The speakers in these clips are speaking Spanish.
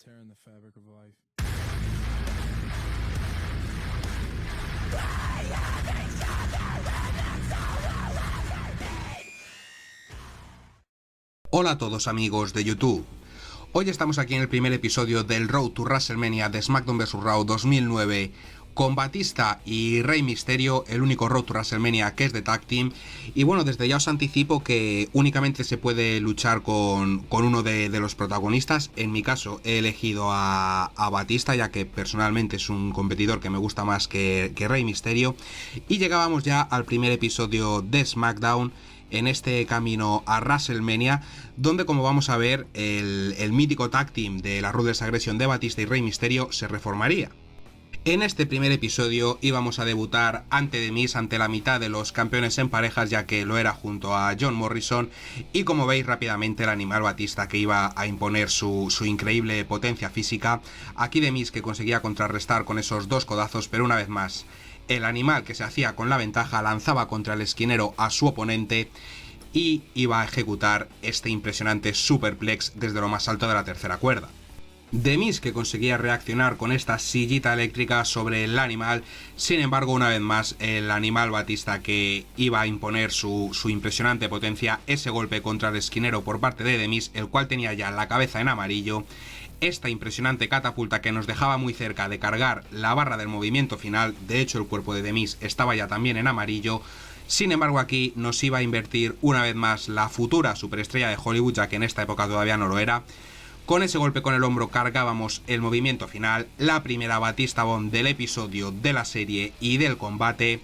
tearing the fabric of life. Hola a todos amigos de YouTube. Hoy estamos aquí en el primer episodio del Road to WrestleMania de SmackDown vs Raw 2009 con Batista y Rey Mysterio, el único Road to WrestleMania que es de Tag Team. Y bueno, desde ya os anticipo que únicamente se puede luchar con uno de los protagonistas. En mi caso he elegido a Batista, ya que personalmente es un competidor que me gusta más que Rey Mysterio. Y llegábamos ya al primer episodio de SmackDown en este camino a WrestleMania, donde, como vamos a ver, el mítico tag team de la Ruthless Aggression de Batista y Rey Mysterio se reformaría. En este primer episodio íbamos a debutar ante The Miz, ante la mitad de los campeones en parejas, ya que lo era junto a John Morrison, y como veis rápidamente el animal Batista que iba a imponer su increíble potencia física. Aquí The Miz que conseguía contrarrestar con esos dos codazos, pero una vez más el animal que se hacía con la ventaja lanzaba contra el esquinero a su oponente y iba a ejecutar este impresionante superplex desde lo más alto de la tercera cuerda. The Miz que conseguía reaccionar con esta sillita eléctrica sobre el animal. Sin embargo, una vez más el animal Batista que iba a imponer su impresionante potencia, ese golpe contra el esquinero por parte de The Miz, el cual tenía ya la cabeza en amarillo. Esta impresionante catapulta que nos dejaba muy cerca de cargar la barra del movimiento final. De hecho, el cuerpo de The Miz estaba ya también en amarillo. Sin embargo, aquí nos iba a invertir una vez más la futura superestrella de Hollywood, ya que en esta época todavía no lo era. Con ese golpe con el hombro cargábamos el movimiento final, la primera Batista Bomb del episodio, de la serie y del combate.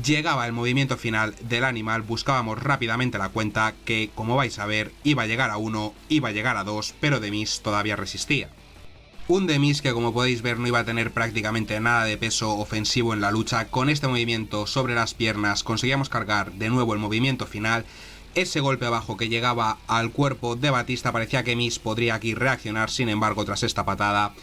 Llegaba el movimiento final del animal, buscábamos rápidamente la cuenta que, como vais a ver, iba a llegar a 1, iba a llegar a 2, pero The Miz todavía resistía. Un The Miz que, como podéis ver, no iba a tener prácticamente nada de peso ofensivo en la lucha. Con este movimiento sobre las piernas conseguíamos cargar de nuevo el movimiento final. Ese golpe abajo que llegaba al cuerpo de Batista, parecía que Miz podría aquí reaccionar. Sin embargo, tras esta patada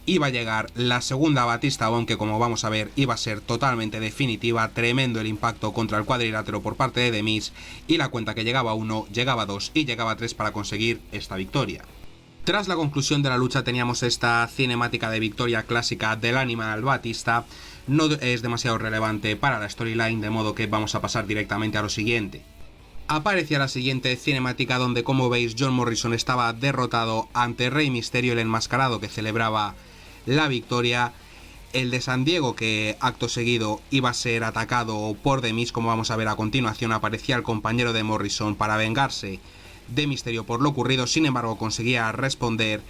iba a llegar la segunda Batista Bomb, que, como vamos a ver, iba a ser totalmente definitiva. Tremendo el impacto contra el cuadrilátero por parte de The Miz, y la cuenta que llegaba a 1, llegaba a 2 y llegaba a 3 para conseguir esta victoria. Tras la conclusión de la lucha teníamos esta cinemática de victoria clásica del animal Batista. No es demasiado relevante para la storyline, de modo que vamos a pasar directamente a lo siguiente. Aparecía la siguiente cinemática donde, como veis, John Morrison estaba derrotado ante Rey Mysterio, el enmascarado que celebraba la victoria. El de San Diego, que acto seguido iba a ser atacado por The Miz, como vamos a ver a continuación. Aparecía el compañero de Morrison para vengarse de Mysterio por lo ocurrido. Sin embargo, conseguía responder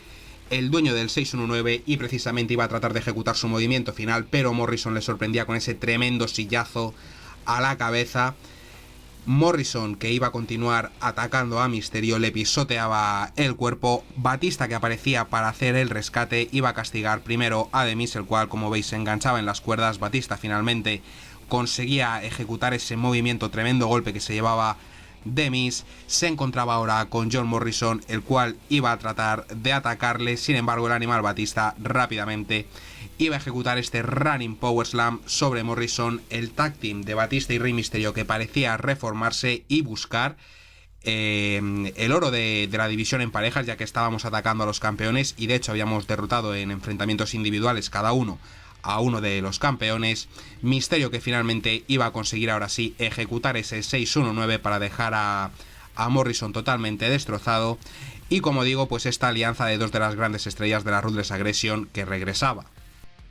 el dueño del 619 y precisamente iba a tratar de ejecutar su movimiento final, pero Morrison le sorprendía con ese tremendo sillazo a la cabeza. Morrison, que iba a continuar atacando a Mysterio, le pisoteaba el cuerpo. Batista, que aparecía para hacer el rescate, iba a castigar primero a The Miz, el cual, como veis, se enganchaba en las cuerdas. Batista finalmente conseguía ejecutar ese movimiento, tremendo golpe que se llevaba The Miz. Se encontraba ahora con John Morrison, el cual iba a tratar de atacarle. Sin embargo, el animal Batista rápidamente iba a ejecutar este Running Power Slam sobre Morrison. El tag team de Batista y Rey Mysterio que parecía reformarse y buscar el oro de la división en parejas, ya que estábamos atacando a los campeones y de hecho habíamos derrotado en enfrentamientos individuales cada uno a uno de los campeones. Mysterio que finalmente iba a conseguir ahora sí ejecutar ese 619 para dejar a Morrison totalmente destrozado. Y como digo, pues esta alianza de dos de las grandes estrellas de la Ruthless Aggression que regresaba.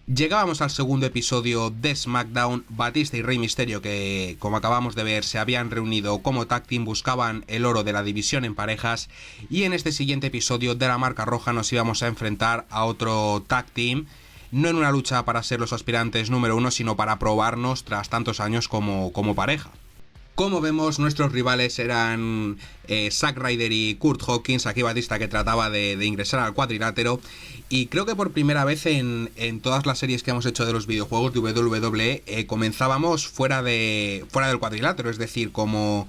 Llegábamos al segundo episodio de SmackDown. Batista y Rey Mysterio, que como acabamos de ver se habían reunido como tag team, buscaban el oro de la división en parejas, y en este siguiente episodio de la marca roja nos íbamos a enfrentar a otro tag team, no en una lucha para ser los aspirantes número 1, sino para probarnos tras tantos años como pareja. Como vemos, nuestros rivales eran Zack Ryder y Kurt Hawkins. Aquí Batista que trataba de ingresar al cuadrilátero. Y creo que por primera vez en todas las series que hemos hecho de los videojuegos de WWE comenzábamos fuera del cuadrilátero. Es decir, como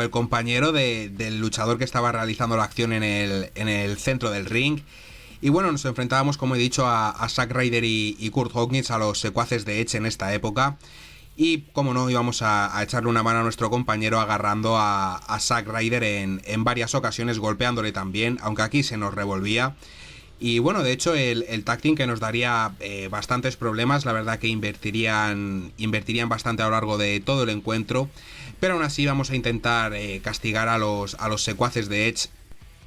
el compañero del luchador que estaba realizando la acción en el centro del ring. Y bueno, nos enfrentábamos, como he dicho, a Zack Ryder y Kurt Hawkins, a los secuaces de Edge en esta época. Y como no, íbamos a echarle una mano a nuestro compañero agarrando a Zack Ryder en varias ocasiones, golpeándole también, aunque aquí se nos revolvía. Y bueno, de hecho el tag team que nos daría bastantes problemas, la verdad que invertirían bastante a lo largo de todo el encuentro, pero aún así vamos a intentar castigar a los secuaces de Edge.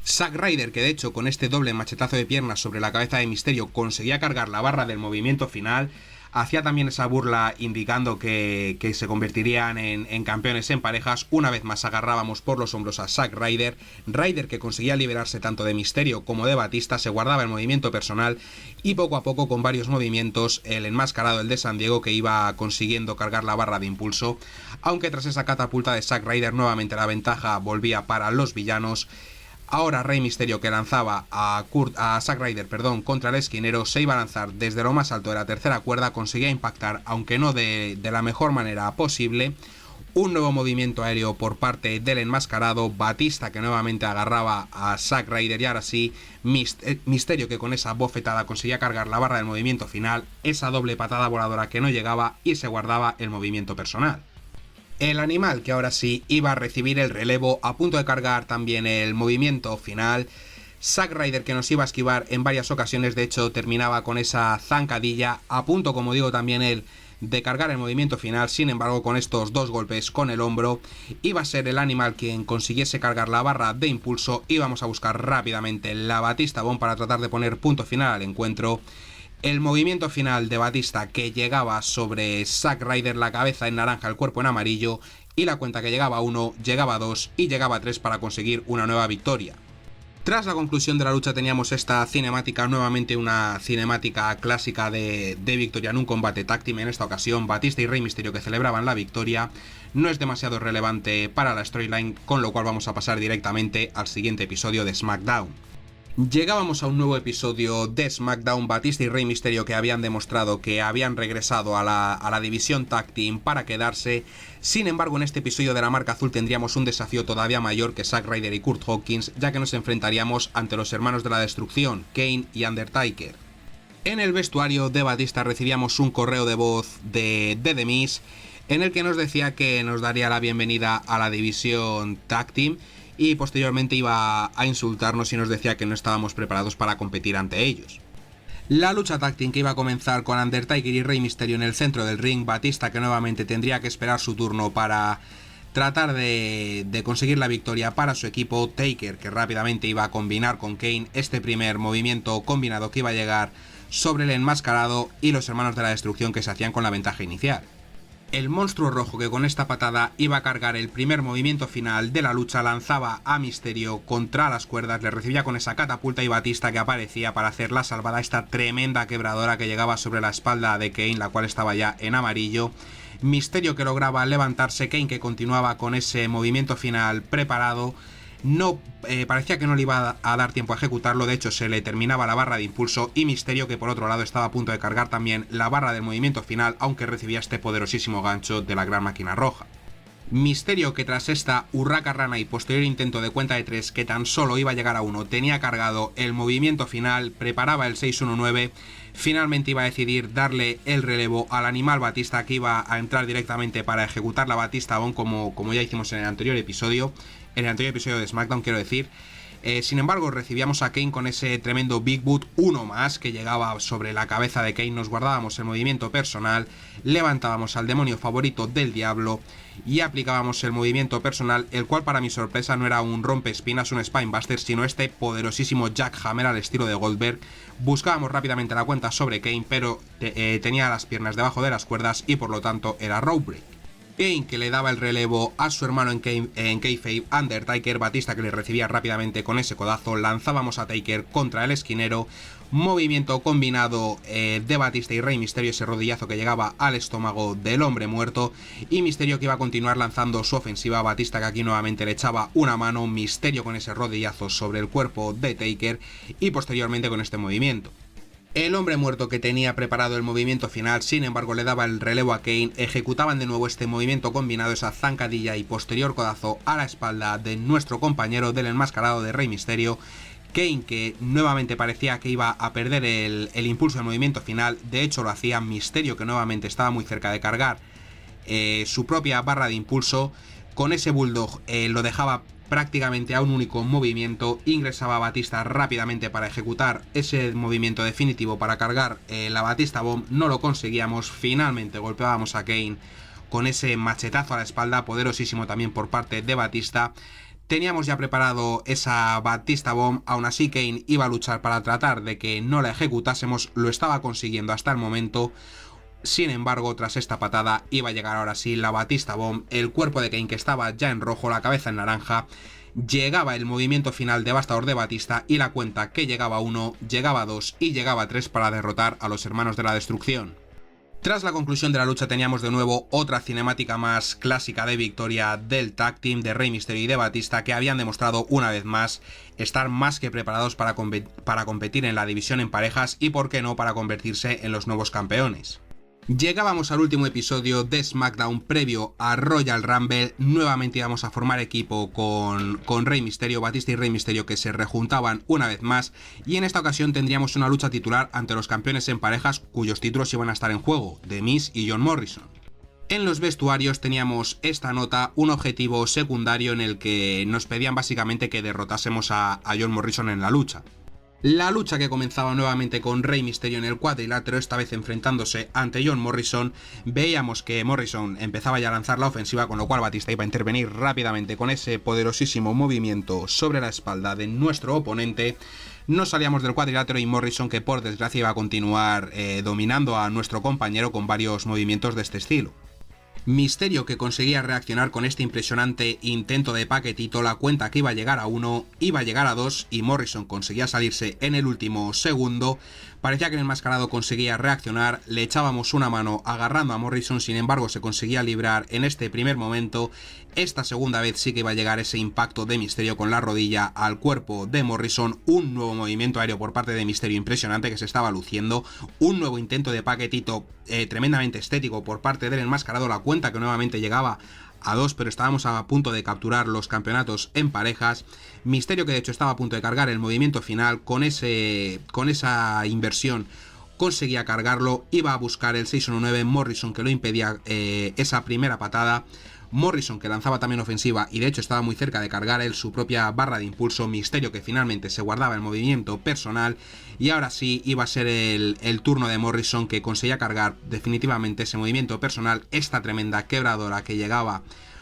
Zack Ryder, que de hecho con este doble machetazo de piernas sobre la cabeza de Mysterio conseguía cargar la barra del movimiento final, hacía también esa burla indicando que se convertirían en campeones en parejas. Una vez más agarrábamos por los hombros a Zack Ryder. Ryder, que conseguía liberarse tanto de Mysterio como de Batista, se guardaba el movimiento personal y poco a poco con varios movimientos el enmascarado, el de San Diego, que iba consiguiendo cargar la barra de impulso, aunque tras esa catapulta de Zack Ryder nuevamente la ventaja volvía para los villanos. Ahora Rey Mysterio, que lanzaba a Zack Ryder, contra el esquinero, se iba a lanzar desde lo más alto de la tercera cuerda, conseguía impactar, aunque no de la mejor manera posible. Un nuevo movimiento aéreo por parte del enmascarado, Batista, que nuevamente agarraba a Zack Ryder, y ahora sí, Mysterio, que con esa bofetada conseguía cargar la barra del movimiento final, esa doble patada voladora que no llegaba y se guardaba el movimiento personal. El animal, que ahora sí iba a recibir el relevo, a punto de cargar también el movimiento final. Zack Ryder, que nos iba a esquivar en varias ocasiones, de hecho terminaba con esa zancadilla, a punto, como digo, también él de cargar el movimiento final. Sin embargo, con estos dos golpes con el hombro, iba a ser el animal quien consiguiese cargar la barra de impulso. Íbamos a buscar rápidamente la Batista Bomb para tratar de poner punto final al encuentro. El movimiento final de Batista, que llegaba sobre Zack Ryder, la cabeza en naranja, el cuerpo en amarillo, y la cuenta que llegaba a 1, llegaba a 2 y llegaba a 3 para conseguir una nueva victoria. Tras la conclusión de la lucha teníamos esta cinemática, nuevamente una cinemática clásica de victoria en un combate tag team. En esta ocasión Batista y Rey Mysterio, que celebraban la victoria. No es demasiado relevante para la storyline, con lo cual vamos a pasar directamente al siguiente episodio de SmackDown. Llegábamos a un nuevo episodio de SmackDown. Batista y Rey Mysterio, que habían demostrado que habían regresado a la división Tag Team para quedarse. Sin embargo, en este episodio de la marca azul tendríamos un desafío todavía mayor que Zack Ryder y Kurt Hawkins, ya que nos enfrentaríamos ante los hermanos de la destrucción, Kane y Undertaker. En el vestuario de Batista recibíamos un correo de voz de The Miz, en el que nos decía que nos daría la bienvenida a la división Tag Team, y posteriormente iba a insultarnos y nos decía que no estábamos preparados para competir ante ellos. La lucha tag team, que iba a comenzar con Undertaker y Rey Mysterio en el centro del ring. Batista, que nuevamente tendría que esperar su turno para tratar de conseguir la victoria para su equipo. Taker, que rápidamente iba a combinar con Kane este primer movimiento combinado que iba a llegar sobre el enmascarado, y los hermanos de la destrucción, que se hacían con la ventaja inicial. El monstruo rojo, que con esta patada iba a cargar el primer movimiento final de la lucha, lanzaba a Mysterio contra las cuerdas, le recibía con esa catapulta, y Batista, que aparecía para hacer la salvada, esta tremenda quebradora que llegaba sobre la espalda de Kane, la cual estaba ya en amarillo. Mysterio, que lograba levantarse, Kane, que continuaba con ese movimiento final preparado. No parecía que no le iba a dar tiempo a ejecutarlo, de hecho se le terminaba la barra de impulso, y Mysterio, que por otro lado estaba a punto de cargar también la barra del movimiento final, aunque recibía este poderosísimo gancho de la gran máquina roja. Mysterio, que tras esta hurraca rana y posterior intento de cuenta de 3, que tan solo iba a llegar a 1, tenía cargado el movimiento final, preparaba el 619, finalmente iba a decidir darle el relevo al animal Batista, que iba a entrar directamente para ejecutar la Batista Bomb, como ya hicimos en el anterior episodio de SmackDown, quiero decir. Sin embargo, recibíamos a Kane con ese tremendo Big Boot, uno más, que llegaba sobre la cabeza de Kane. Nos guardábamos el movimiento personal, levantábamos al demonio favorito del diablo y aplicábamos el movimiento personal, el cual para mi sorpresa no era un rompeespinas, un spinebuster, sino este poderosísimo jackhammer al estilo de Goldberg. Buscábamos rápidamente la cuenta sobre Kane, pero tenía las piernas debajo de las cuerdas y por lo tanto era rope break. Kane, que le daba el relevo a su hermano en kayfabe, Undertaker. Batista, que le recibía rápidamente con ese codazo. Lanzábamos a Taker contra el esquinero. Movimiento combinado de Batista y Rey Mysterio, ese rodillazo que llegaba al estómago del hombre muerto. Y Mysterio, que iba a continuar lanzando su ofensiva. Batista, que aquí nuevamente le echaba una mano. Mysterio con ese rodillazo sobre el cuerpo de Taker. Y posteriormente con este movimiento. El hombre muerto, que tenía preparado el movimiento final, sin embargo le daba el relevo a Kane. Ejecutaban de nuevo este movimiento combinado, esa zancadilla y posterior codazo a la espalda de nuestro compañero, del enmascarado de Rey Mysterio. Kane, que nuevamente parecía que iba a perder el impulso del movimiento final, de hecho lo hacía. Mysterio, que nuevamente estaba muy cerca de cargar su propia barra de impulso. Con ese bulldog lo dejaba prácticamente a un único movimiento. Ingresaba Batista rápidamente para ejecutar ese movimiento definitivo para cargar la Batista Bomb. No lo conseguíamos, finalmente golpeábamos a Kane con ese machetazo a la espalda, poderosísimo también por parte de Batista. Teníamos ya preparado esa Batista Bomb, aún así Kane iba a luchar para tratar de que no la ejecutásemos, lo estaba consiguiendo hasta el momento. Sin embargo, tras esta patada iba a llegar ahora sí la Batista Bomb, el cuerpo de Kane que estaba ya en rojo, la cabeza en naranja. Llegaba el movimiento final devastador de Batista y la cuenta que llegaba a 1, llegaba a 2 y llegaba a 3 para derrotar a los Hermanos de la Destrucción. Tras la conclusión de la lucha teníamos de nuevo otra cinemática más clásica de victoria del tag team de Rey Mysterio y de Batista, que habían demostrado una vez más estar más que preparados para competir en la división en parejas y por qué no para convertirse en los nuevos campeones. Llegábamos al último episodio de SmackDown previo a Royal Rumble. Nuevamente íbamos a formar equipo con Rey Mysterio, Batista y Rey Mysterio, que se rejuntaban una vez más, y en esta ocasión tendríamos una lucha titular ante los campeones en parejas cuyos títulos iban a estar en juego, The Miz y John Morrison. En los vestuarios teníamos esta nota, un objetivo secundario en el que nos pedían básicamente que derrotásemos a John Morrison en la lucha. La lucha que comenzaba nuevamente con Rey Mysterio en el cuadrilátero, esta vez enfrentándose ante John Morrison. Veíamos que Morrison empezaba ya a lanzar la ofensiva, con lo cual Batista iba a intervenir rápidamente con ese poderosísimo movimiento sobre la espalda de nuestro oponente. No salíamos del cuadrilátero y Morrison, que por desgracia iba a continuar dominando a nuestro compañero con varios movimientos de este estilo. Mysterio, que conseguía reaccionar con este impresionante intento de paquetito, la cuenta que iba a llegar a 1, iba a llegar a 2 y Morrison conseguía salirse en el último segundo. Parecía que el enmascarado conseguía reaccionar, le echábamos una mano agarrando a Morrison, sin embargo se conseguía librar en este primer momento. Esta segunda vez sí que iba a llegar ese impacto de Mysterio con la rodilla al cuerpo de Morrison, un nuevo movimiento aéreo por parte de Mysterio impresionante que se estaba luciendo, un nuevo intento de paquetito tremendamente estético por parte del enmascarado, la cuenta que nuevamente llegaba a 2, pero estábamos a punto de capturar los campeonatos en parejas. Mysterio, que de hecho estaba a punto de cargar el movimiento final, con esa inversión conseguía cargarlo, iba a buscar el 619, Morrison que lo impedía esa primera patada. Morrison, que lanzaba también ofensiva y de hecho estaba muy cerca de cargar él su propia barra de impulso. Mysterio, que finalmente se guardaba el movimiento personal, y ahora sí iba a ser el turno de Morrison, que conseguía cargar definitivamente ese movimiento personal, esta tremenda quebradora que llegaba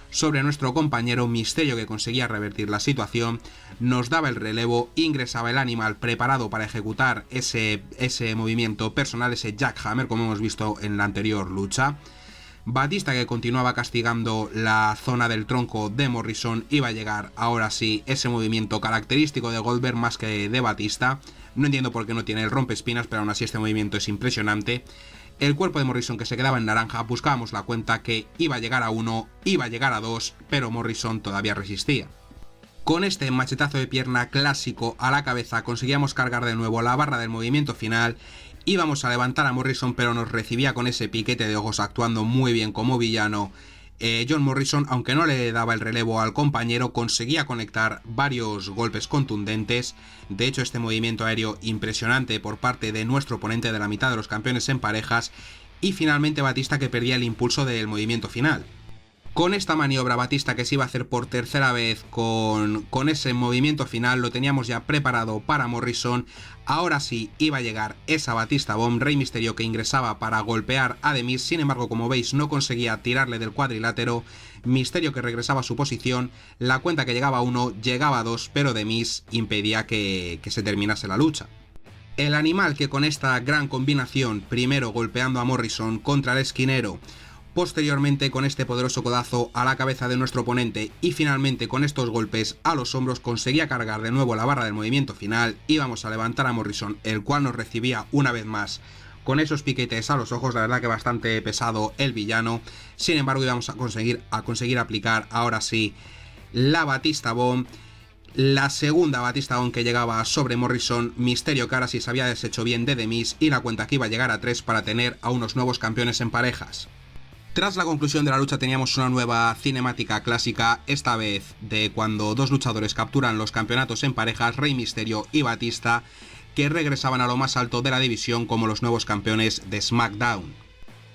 sobre nuestro compañero. Mysterio, que conseguía revertir la situación, nos daba el relevo, ingresaba el animal preparado para ejecutar ese movimiento personal, ese jackhammer, como hemos visto en la anterior lucha. Batista, que continuaba castigando la zona del tronco de Morrison, iba a llegar ahora sí ese movimiento característico de Goldberg más que de Batista. No entiendo por qué no tiene el rompeespinas, pero aún así este movimiento es impresionante. El cuerpo de Morrison, que se quedaba en naranja, buscábamos la cuenta que iba a llegar a 1, iba a llegar a 2, pero Morrison todavía resistía. Con este machetazo de pierna clásico a la cabeza conseguíamos cargar de nuevo la barra del movimiento final. Íbamos a levantar a Morrison, pero nos recibía con ese piquete de ojos, actuando muy bien como villano. John Morrison, aunque no le daba el relevo al compañero, conseguía conectar varios golpes contundentes. De hecho, este movimiento aéreo impresionante por parte de nuestro oponente de la mitad de los campeones en parejas. Y finalmente Batista, que perdía el impulso del movimiento final. Con esta maniobra Batista, que se iba a hacer por tercera vez con ese movimiento final, lo teníamos ya preparado para Morrison. Ahora sí iba a llegar esa Batista Bomb. Rey Mysterio, que ingresaba para golpear a The Miz, sin embargo, como veis, no conseguía tirarle del cuadrilátero. Mysterio, que regresaba a su posición, la cuenta que llegaba a 1, llegaba a 2, pero The Miz impedía que se terminase la lucha. El animal, que con esta gran combinación, primero golpeando a Morrison contra el esquinero, posteriormente con este poderoso codazo a la cabeza de nuestro oponente y finalmente con estos golpes a los hombros, conseguía cargar de nuevo la barra del movimiento final. Íbamos a levantar a Morrison, el cual nos recibía una vez más con esos piquetes a los ojos, la verdad que bastante pesado el villano. Sin embargo, íbamos a conseguir aplicar ahora sí la Batista Bomb. La segunda Batista Bomb que llegaba sobre Morrison. Mysterio, que ahora sí se había deshecho bien de The Miz, y la cuenta que iba a llegar a 3 para tener a unos nuevos campeones en parejas. Tras la conclusión de la lucha teníamos una nueva cinemática clásica, esta vez de cuando dos luchadores capturan los campeonatos en parejas, Rey Mysterio y Batista, que regresaban a lo más alto de la división como los nuevos campeones de SmackDown.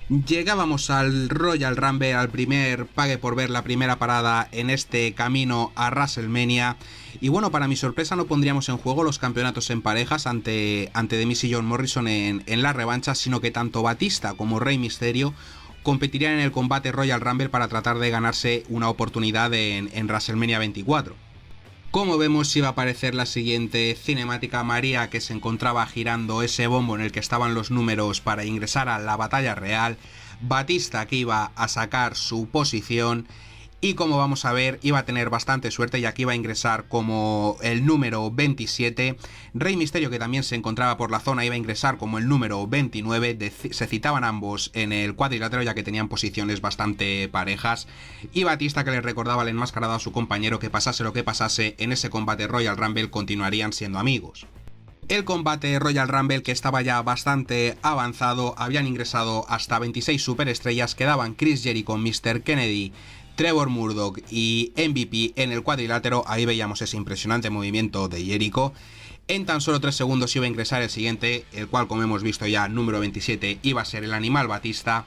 Llegábamos al Royal Rumble, al primer pague por ver, la primera parada en este camino a WrestleMania. Y bueno, para mi sorpresa no pondríamos en juego los campeonatos en parejas ante The Miz y John Morrison en la revancha, sino que tanto Batista como Rey Mysterio competirían en el combate Royal Rumble para tratar de ganarse una oportunidad en WrestleMania 24. Como vemos, iba a aparecer la siguiente cinemática: María, que se encontraba girando ese bombo en el que estaban los números para ingresar a la batalla real, Batista, que iba a sacar su posición, y como vamos a ver, iba a tener bastante suerte, ya que iba a ingresar como el número 27, Rey Mysterio, que también se encontraba por la zona, iba a ingresar como el número 29, se citaban ambos en el cuadrilátero, ya que tenían posiciones bastante parejas, y Batista, que le recordaba al enmascarado a su compañero que pasase lo que pasase en ese combate Royal Rumble, continuarían siendo amigos. El combate Royal Rumble, que estaba ya bastante avanzado, habían ingresado hasta 26 superestrellas, quedaban Chris Jericho, Mr. Kennedy, Trevor Murdoch y MVP en el cuadrilátero. Ahí veíamos ese impresionante movimiento de Jericho. En tan solo 3 segundos iba a ingresar el siguiente, el cual, como hemos visto ya, número 27, iba a ser el Animal Batista,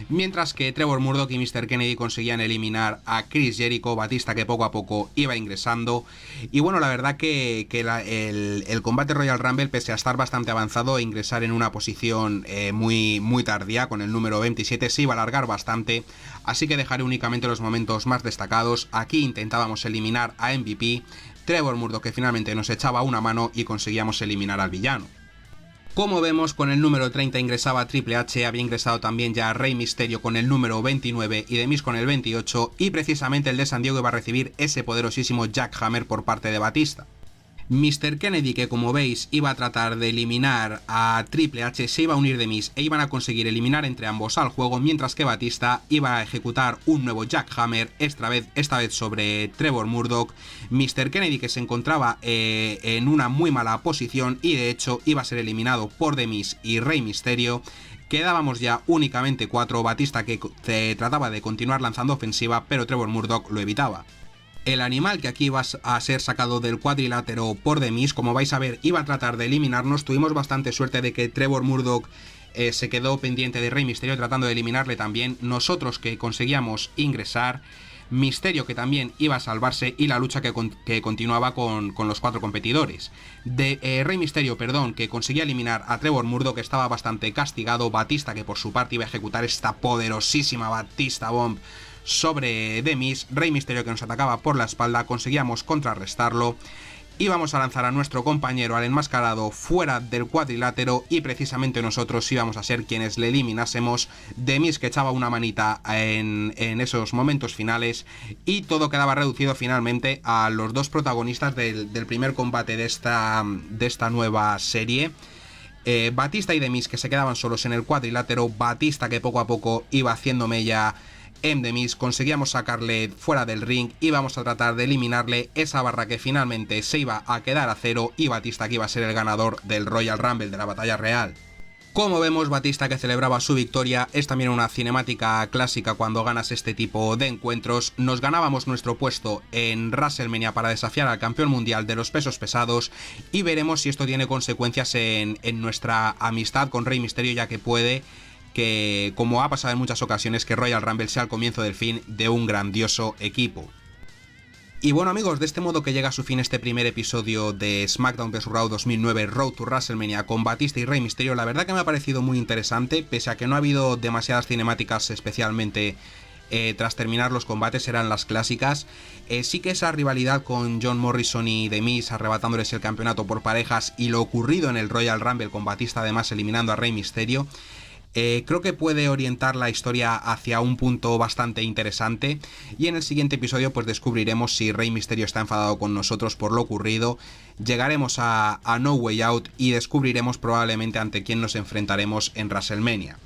mientras que Trevor Murdoch y Mr. Kennedy conseguían eliminar a Chris Jericho. Batista, que poco a poco iba ingresando. Y bueno, la verdad que el combate Royal Rumble, pese a estar bastante avanzado e ingresar en una posición muy tardía con el número 27, se iba a alargar bastante, así que dejaré únicamente los momentos más destacados. Aquí intentábamos eliminar a MVP, Trevor Murdoch, que finalmente nos echaba una mano y conseguíamos eliminar al villano. Como vemos, con el número 30 ingresaba Triple H, había ingresado también ya Rey Mysterio con el número 29 y The Miz con el 28, y precisamente el de San Diego iba a recibir ese poderosísimo Jackhammer por parte de Batista. Mr. Kennedy, que como veis iba a tratar de eliminar a Triple H, se iba a unir The Miz e iban a conseguir eliminar entre ambos al juego, mientras que Batista iba a ejecutar un nuevo Jackhammer, esta vez sobre Trevor Murdoch. Mr. Kennedy, que se encontraba en una muy mala posición y de hecho iba a ser eliminado por The Miz y Rey Mysterio. Quedábamos ya únicamente 4, Batista, que trataba de continuar lanzando ofensiva, pero Trevor Murdoch lo evitaba. El animal, que aquí iba a ser sacado del cuadrilátero por The Miz, como vais a ver, iba a tratar de eliminarnos. Tuvimos bastante suerte de que Trevor Murdoch se quedó pendiente de Rey Mysterio, tratando de eliminarle también. Nosotros, que conseguíamos ingresar. Mysterio, que también iba a salvarse, y la lucha que continuaba con los 4 competidores. Rey Mysterio, que conseguía eliminar a Trevor Murdoch, que estaba bastante castigado. Batista, que por su parte iba a ejecutar esta poderosísima Batista Bomb sobre The Miz. Rey Mysterio, que nos atacaba por la espalda, conseguíamos contrarrestarlo. Íbamos a lanzar a nuestro compañero, al enmascarado, fuera del cuadrilátero, y precisamente nosotros íbamos a ser quienes le eliminásemos. The Miz, que echaba una manita en esos momentos finales, y todo quedaba reducido finalmente a los 2 protagonistas del primer combate de esta nueva serie. Batista y The Miz, que se quedaban solos en el cuadrilátero. Batista, que poco a poco iba haciendo mella en The Miz, conseguíamos sacarle fuera del ring, íbamos a tratar de eliminarle esa barra que finalmente se iba a quedar a 0, y Batista, que iba a ser el ganador del Royal Rumble, de la batalla real. Como vemos, Batista, que celebraba su victoria. Es también una cinemática clásica cuando ganas este tipo de encuentros. Nos ganábamos nuestro puesto en WrestleMania para desafiar al campeón mundial de los pesos pesados, y veremos si esto tiene consecuencias en nuestra amistad con Rey Mysterio, ya que puede que, como ha pasado en muchas ocasiones, que Royal Rumble sea el comienzo del fin de un grandioso equipo. Y bueno, amigos, de este modo que llega a su fin este primer episodio de SmackDown vs Raw 2009 Road to WrestleMania con Batista y Rey Mysterio. La verdad que me ha parecido muy interesante, pese a que no ha habido demasiadas cinemáticas, especialmente tras terminar los combates, eran las clásicas. Sí que esa rivalidad con John Morrison y The Miz, arrebatándoles el campeonato por parejas, y lo ocurrido en el Royal Rumble con Batista además eliminando a Rey Mysterio, creo que puede orientar la historia hacia un punto bastante interesante, y en el siguiente episodio pues descubriremos si Rey Mysterio está enfadado con nosotros por lo ocurrido. Llegaremos a No Way Out y descubriremos probablemente ante quién nos enfrentaremos en WrestleMania.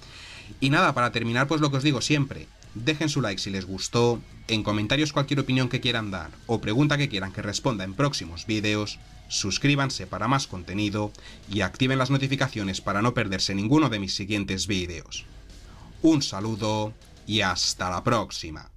Y nada, para terminar, pues lo que os digo siempre: dejen su like si les gustó, en comentarios cualquier opinión que quieran dar o pregunta que quieran que responda en próximos vídeos, suscríbanse para más contenido y activen las notificaciones para no perderse ninguno de mis siguientes vídeos. Un saludo y hasta la próxima.